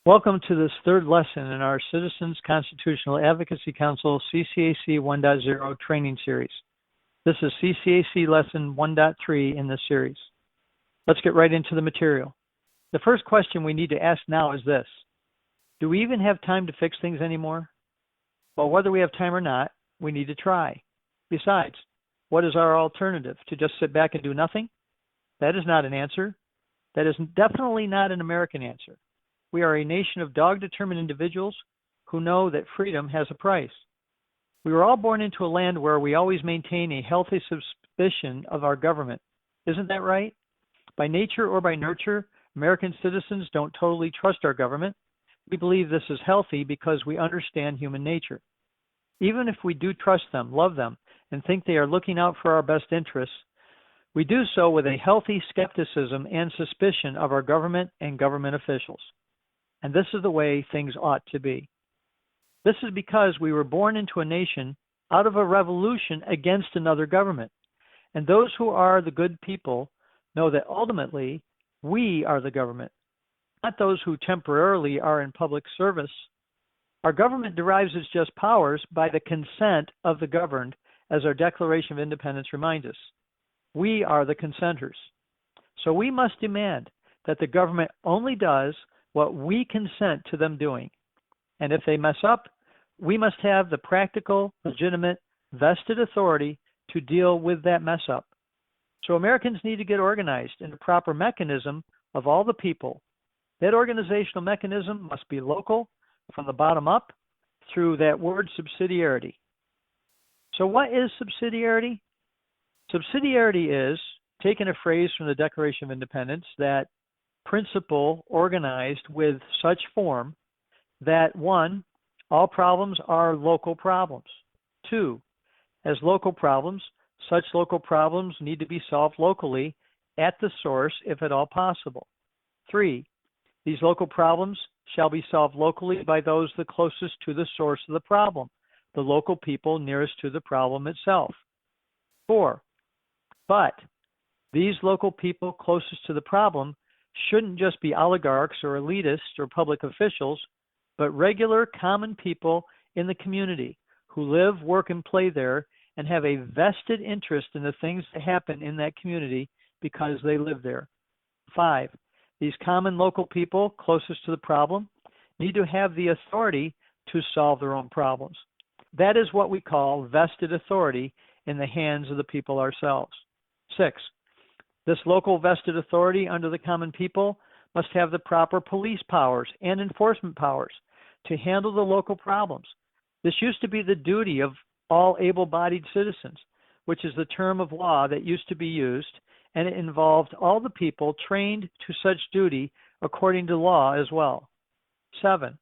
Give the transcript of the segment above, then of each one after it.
Welcome to this third lesson in our Citizens Constitutional Advocacy Council CCAC 1.0 training series. This is CCAC Lesson 1.3 in this series. Let's get right into the material. The first question we need to ask now is this: do we even have time to fix things anymore? Well, whether we have time or not, we need to try. Besides, what is our alternative? To just sit back and do nothing? That is not an answer. That is definitely not an American answer. We are a nation of dog-determined individuals who know that freedom has a price. We were all born into a land where we always maintain a healthy suspicion of our government. Isn't that right? By nature or by nurture, American citizens don't totally trust our government. We believe this is healthy because we understand human nature. Even if we do trust them, love them, and think they are looking out for our best interests, we do so with a healthy skepticism and suspicion of our government and government officials. And this is the way things ought to be. This is because we were born into a nation out of a revolution against another government. And those who are the good people know that ultimately we are the government, not those who temporarily are in public service. Our government derives its just powers by the consent of the governed, as our Declaration of Independence reminds us. We are the consenters. So we must demand that the government only does what we consent to them doing. And if they mess up, we must have the practical, legitimate, vested authority to deal with that mess up. So Americans need to get organized in a proper mechanism of all the people. That organizational mechanism must be local, from the bottom up, through that word subsidiarity. So what is subsidiarity? Subsidiarity is, taking a phrase from the Declaration of Independence, that principle organized with such form that 1, all problems are local problems. 2, as local problems, such local problems need to be solved locally at the source if at all possible. 3, these local problems shall be solved locally by those the closest to the source of the problem, the local people nearest to the problem itself. 4, but these local people closest to the problem shouldn't just be oligarchs or elitists or public officials, but regular common people in the community who live, work, and play there and have a vested interest in the things that happen in that community because they live there. 5, these common local people closest to the problem need to have the authority to solve their own problems. That is what we call vested authority in the hands of the people ourselves. 6, this local vested authority under the common people must have the proper police powers and enforcement powers to handle the local problems. This used to be the duty of all able-bodied citizens, which is the term of law that used to be used, and it involved all the people trained to such duty according to law as well. 7,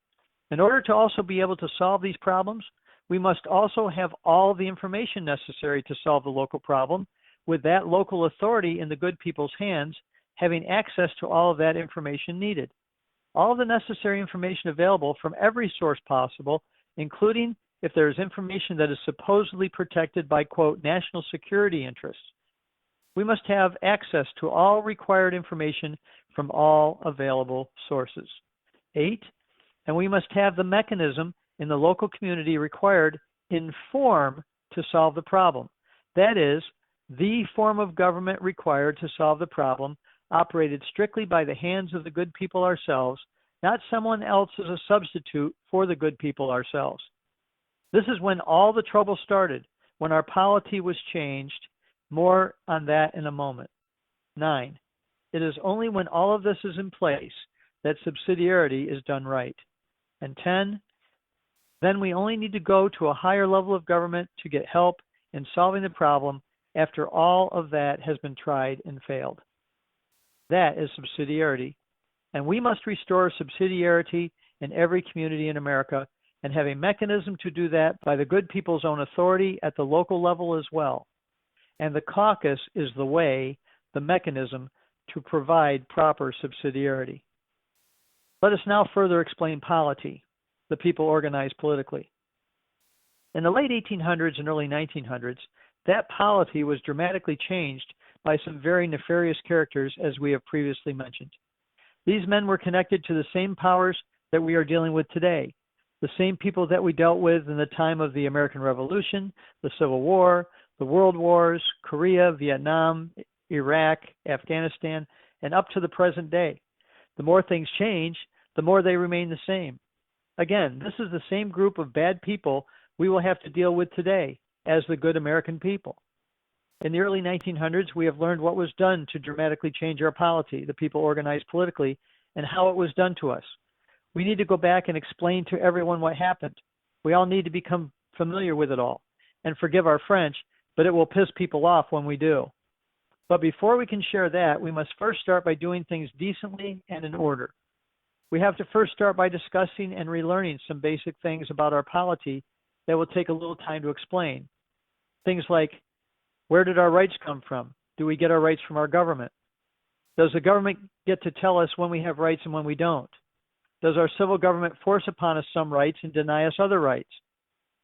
in order to also be able to solve these problems, we must also have all the information necessary to solve the local problem, with that local authority in the good people's hands, having access to all of that information needed. All of the necessary information available from every source possible, including if there is information that is supposedly protected by, quote, national security interests. We must have access to all required information from all available sources. 8, and we must have the mechanism in the local community required in form to solve the problem. That is, the form of government required to solve the problem, operated strictly by the hands of the good people ourselves, not someone else as a substitute for the good people ourselves. This is when all the trouble started, when our polity was changed. More on that in a moment. 9, it is only when all of this is in place that subsidiarity is done right. And 10, then we only need to go to a higher level of government to get help in solving the problem after all of that has been tried and failed. That is subsidiarity. And we must restore subsidiarity in every community in America and have a mechanism to do that by the good people's own authority at the local level as well. And the caucus is the way, the mechanism to provide proper subsidiarity. Let us now further explain polity, the people organized politically. In the late 1800s and early 1900s, that polity was dramatically changed by some very nefarious characters, as we have previously mentioned. These men were connected to the same powers that we are dealing with today. The same people that we dealt with in the time of the American Revolution, the Civil War, the World Wars, Korea, Vietnam, Iraq, Afghanistan, and up to the present day. The more things change, the more they remain the same. Again, this is the same group of bad people we will have to deal with today as the good American people. In the early 1900s, we have learned what was done to dramatically change our polity, the people organized politically, and how it was done to us. We need to go back and explain to everyone what happened. We all need to become familiar with it all. And forgive our French, but it will piss people off when we do. But before we can share that, we must first start by doing things decently and in order. We have to first start by discussing and relearning some basic things about our polity that will take a little time to explain. Things like, where did our rights come from? Do we get our rights from our government? Does the government get to tell us when we have rights and when we don't? Does our civil government force upon us some rights and deny us other rights?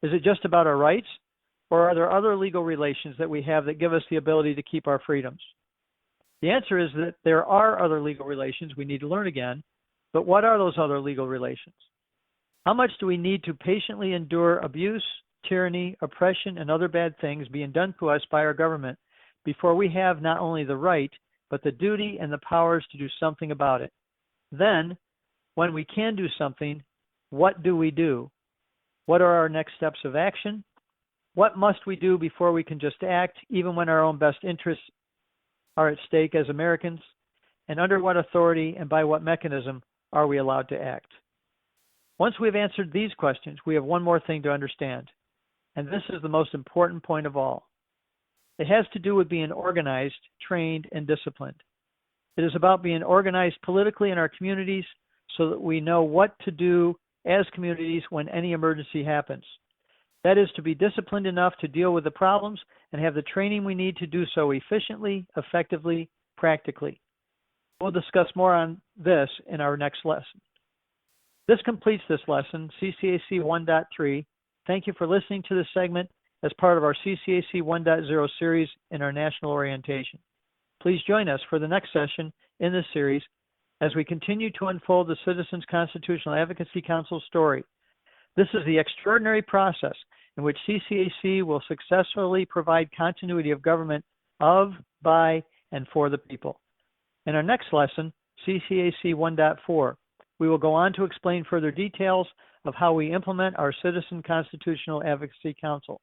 Is it just about our rights? Or are there other legal relations that we have that give us the ability to keep our freedoms? The answer is that there are other legal relations we need to learn again, but what are those other legal relations? How much do we need to patiently endure abuse, tyranny, oppression, and other bad things being done to us by our government before we have not only the right, but the duty and the powers to do something about it? Then, when we can do something, what do we do? What are our next steps of action? What must we do before we can just act, even when our own best interests are at stake as Americans? And under what authority and by what mechanism are we allowed to act? Once we've answered these questions, we have one more thing to understand. And this is the most important point of all. It has to do with being organized, trained, and disciplined. It is about being organized politically in our communities so that we know what to do as communities when any emergency happens. That is to be disciplined enough to deal with the problems and have the training we need to do so efficiently, effectively, practically. We'll discuss more on this in our next lesson. This completes this lesson, CCAC 1.3. Thank you for listening to this segment as part of our CCAC 1.0 series in our national orientation. Please join us for the next session in this series as we continue to unfold the Citizens Constitutional Advocacy Council story. This is the extraordinary process in which CCAC will successfully provide continuity of government of, by, and for the people. In our next lesson, CCAC 1.4, we will go on to explain further details of how we implement our Citizen Constitutional Advocacy Council.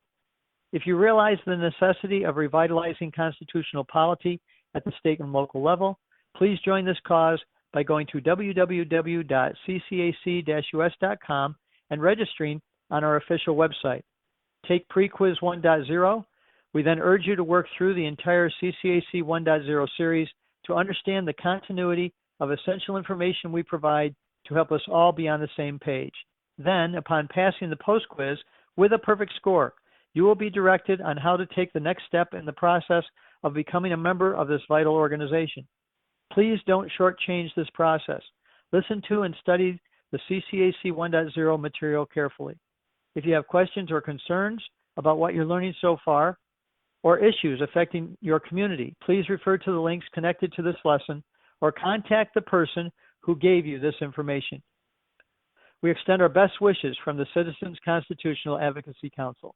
If you realize the necessity of revitalizing constitutional polity at the state and local level, please join this cause by going to www.ccac-us.com and registering on our official website. Take Pre-Quiz 1.0. We then urge you to work through the entire CCAC 1.0 series to understand the continuity of essential information we provide to help us all be on the same page. Then, upon passing the post-quiz with a perfect score, you will be directed on how to take the next step in the process of becoming a member of this vital organization. Please don't shortchange this process. Listen to and study the CCAC 1.0 material carefully. If you have questions or concerns about what you're learning so far, or issues affecting your community, please refer to the links connected to this lesson or contact the person who gave you this information. We extend our best wishes from the Citizens Constitutional Advocacy Council.